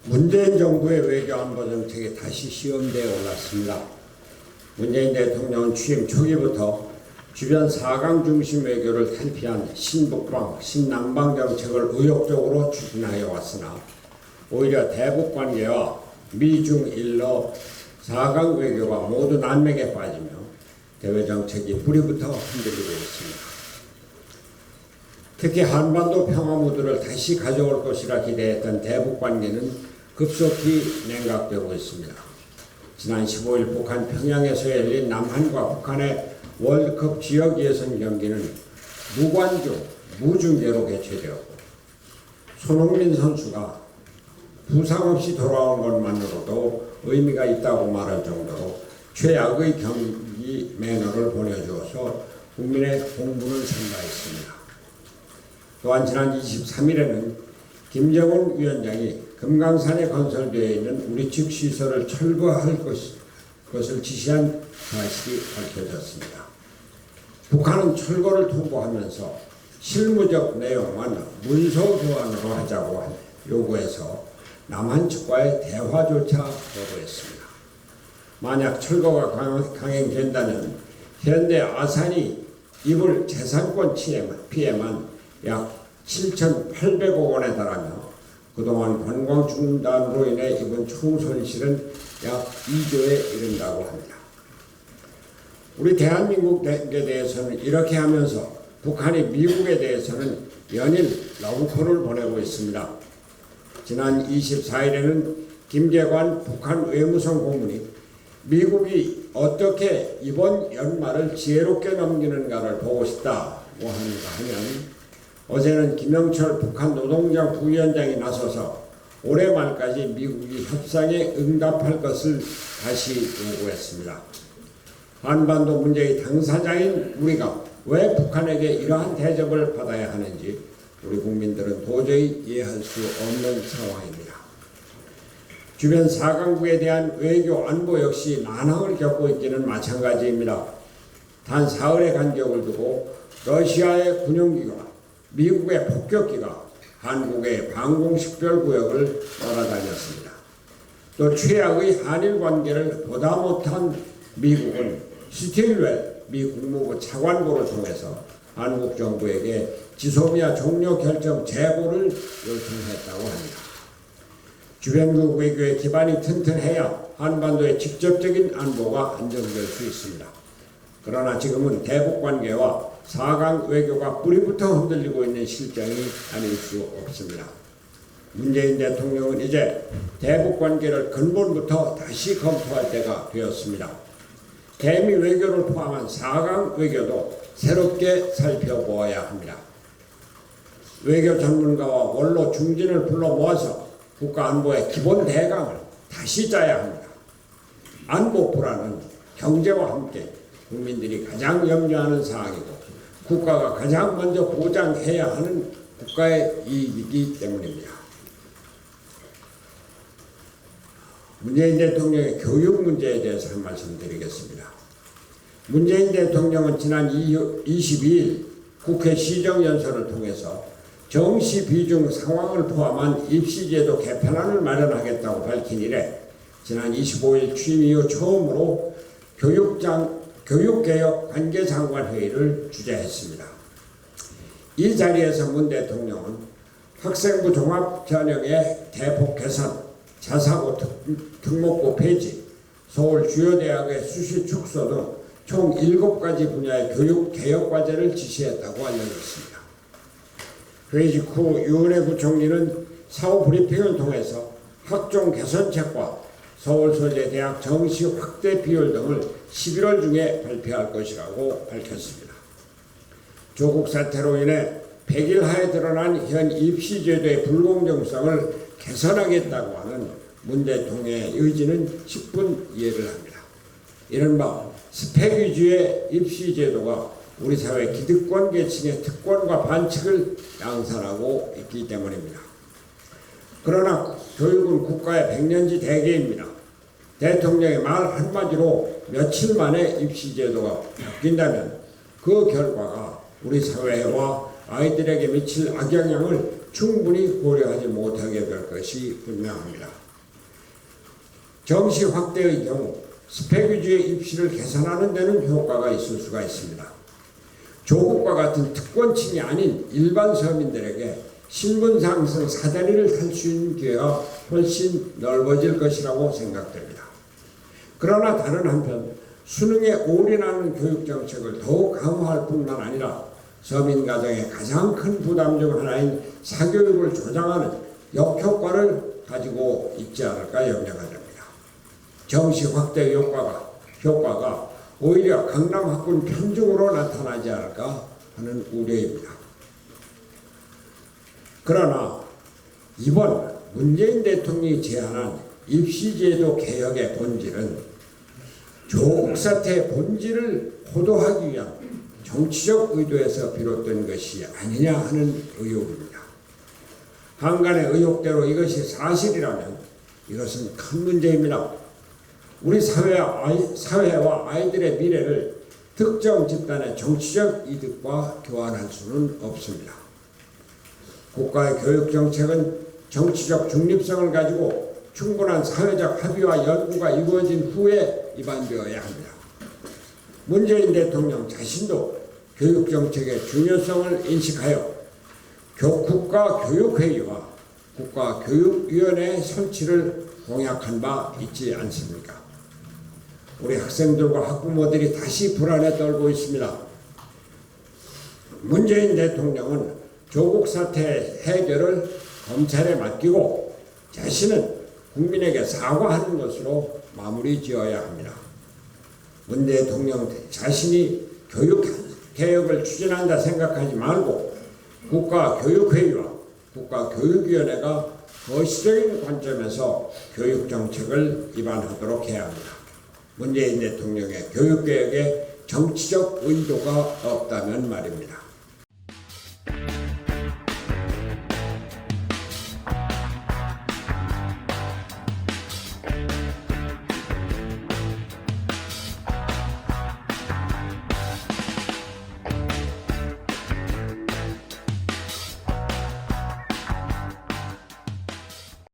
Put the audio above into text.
문재인 정부의 외교 안보 정책이 다시 시험대에 올랐습니다. 문재인 대통령은 취임 초기부터 주변 4강 중심 외교를 탈피한 신북방, 신남방 정책을 의욕적으로 추진하여 왔으나 오히려 대북 관계와 미중 일러 4강 외교가 모두 난맥에 빠지며 대외 정책이 뿌리부터 흔들리고 있습니다. 특히 한반도 평화 무드를 다시 가져올 것이라 기대했던 대북 관계는 급속히 냉각되고 있습니다. 지난 15일 북한 평양에서 열린 남한과 북한의 월드컵 지역 예선 경기는 무관중, 무중계로 개최되었고 손흥민 선수가 부상 없이 돌아온 것만으로도 의미가 있다고 말할 정도로 최악의 경기 매너를 보내주어서 국민의 공분을 선사했습니다. 또한 지난 23일에는 김정은 위원장이 금강산에 건설되어 있는 우리 측 시설을 철거할 것을 지시한 사실이 밝혀졌습니다. 북한은 철거를 통보하면서 실무적 내용만 문서 교환으로 하자고 요구해서 남한 측과의 대화조차 거부했습니다. 만약 철거가 강행된다면 현대 아산이 입을 재산권 피해만 약 7,800억 원에 달하며 그동안 관광 중단으로 인해 입은 총 손실은 약 2조에 이른다고 합니다. 우리 대한민국에 대해서는 이렇게 하면서 북한이 미국에 대해서는 연일 러브콜을 보내고 있습니다. 지난 24일에는 김계관 북한 외무성 고문이 미국이 어떻게 이번 연말을 지혜롭게 넘기는가를 보고 싶다고 하면 어제는 김영철 북한 노동당 부위원장이 나서서 올해 말까지 미국이 협상에 응답할 것을 다시 요구했습니다. 한반도 문제의 당사자인 우리가 왜 북한에게 이러한 대접을 받아야 하는지 우리 국민들은 도저히 이해할 수 없는 상황입니다. 주변 4강국에 대한 외교 안보 역시 난항을 겪고 있기는 마찬가지입니다. 단 사흘의 간격을 두고 러시아의 군용기가 미국의 폭격기가 한국의 방공식별구역을 돌아다녔습니다. 또 최악의 한일 관계를 보다 못한 미국은 스틸웰 미 국무부 차관보를 통해서 한국 정부에게 지소미아 종료 결정 재고를 요청했다고 합니다. 주변국 외교의 기반이 튼튼해야 한반도의 직접적인 안보가 안정될 수 있습니다. 그러나 지금은 대북 관계와 4강 외교가 뿌리부터 흔들리고 있는 실정이 아닐 수 없습니다. 문재인 대통령은 이제 대북 관계를 근본부터 다시 검토할 때가 되었습니다. 대미 외교를 포함한 4강 외교도 새롭게 살펴보아야 합니다. 외교 전문가와 원로 중진을 불러 모아서 국가 안보의 기본 대강을 다시 짜야 합니다. 안보 불안은 경제와 함께 국민들이 가장 염려하는 사항이고 국가가 가장 먼저 보장해야 하는 국가의 이익이기 때문입니다. 문재인 대통령의 교육 문제에 대해서 한 말씀 드리겠습니다. 문재인 대통령은 지난 22일 국회 시정연설을 통해서 정시 비중 상황을 포함한 입시제도 개편안을 마련하겠다고 밝힌 이래 지난 25일 취임 이후 처음으로 교육개혁 관계장관회의를 주재했습니다. 이 자리에서 문 대통령은 학생부 종합전형의 대폭 개선, 자사고 특목고 폐지, 서울 주요 대학의 수시 축소 등 총 7가지 분야의 교육개혁 과제를 지시했다고 알려졌습니다. 회의 직후 유은혜 부총리는 사후 브리핑을 통해서 학종 개선책과 서울 소재 대학 정시 확대 비율 등을 11월 중에 발표할 것이라고 밝혔습니다. 조국 사태로 인해 100일 하에 드러난 현 입시제도의 불공정성을 개선하겠다고 하는 문 대통령의 의지는 10분 이해를 합니다. 이른바 스펙 위주의 입시제도가 우리 사회 기득권 계층의 특권과 반칙을 양산하고 있기 때문입니다. 그러나 교육은 국가의 백년지 대계입니다. 대통령의 말 한마디로 며칠 만에 입시제도가 바뀐다면 그 결과가 우리 사회와 아이들에게 미칠 악영향을 충분히 고려하지 못하게 될 것이 분명합니다. 정시 확대의 경우 스펙 위주의 입시를 개선하는 데는 효과가 있을 수가 있습니다. 조국과 같은 특권층이 아닌 일반 서민들에게 신분 상승 사다리를 탈 수 있는 기회가 훨씬 넓어질 것이라고 생각됩니다. 그러나 다른 한편 수능에 올인하는 교육 정책을 더욱 강화할 뿐만 아니라 서민 가정의 가장 큰 부담 중 하나인 사교육을 조장하는 역효과를 가지고 있지 않을까 염려가 됩니다. 정시 확대 효과가 오히려 강남 학군 편중으로 나타나지 않을까 하는 우려입니다. 그러나 이번 문재인 대통령이 제안한 입시제도 개혁의 본질은 조국 사태의 본질을 호도하기 위한 정치적 의도에서 비롯된 것이 아니냐 하는 의혹입니다. 한간의 의혹대로 이것이 사실이라면 이것은 큰 문제입니다. 우리 사회와 아이들의 미래를 특정 집단의 정치적 이득과 교환할 수는 없습니다. 국가의 교육 정책은 정치적 중립성을 가지고 충분한 사회적 합의와 연구가 이루어진 후에 입안되어야 합니다. 문재인 대통령 자신도 교육 정책의 중요성을 인식하여 국가교육회의와 국가교육위원회 설치를 공약한 바 있지 않습니까? 우리 학생들과 학부모들이 다시 불안에 떨고 있습니다. 문재인 대통령은 조국 사태 해결을 검찰에 맡기고 자신은 국민에게 사과하는 것으로 마무리 지어야 합니다. 문 대통령 자신이 교육개혁을 추진한다 생각하지 말고 국가교육회의와 국가교육위원회가 거시적인 관점에서 교육정책을 입안하도록 해야 합니다. 문재인 대통령의 교육개혁에 정치적 의도가 없다면 말입니다.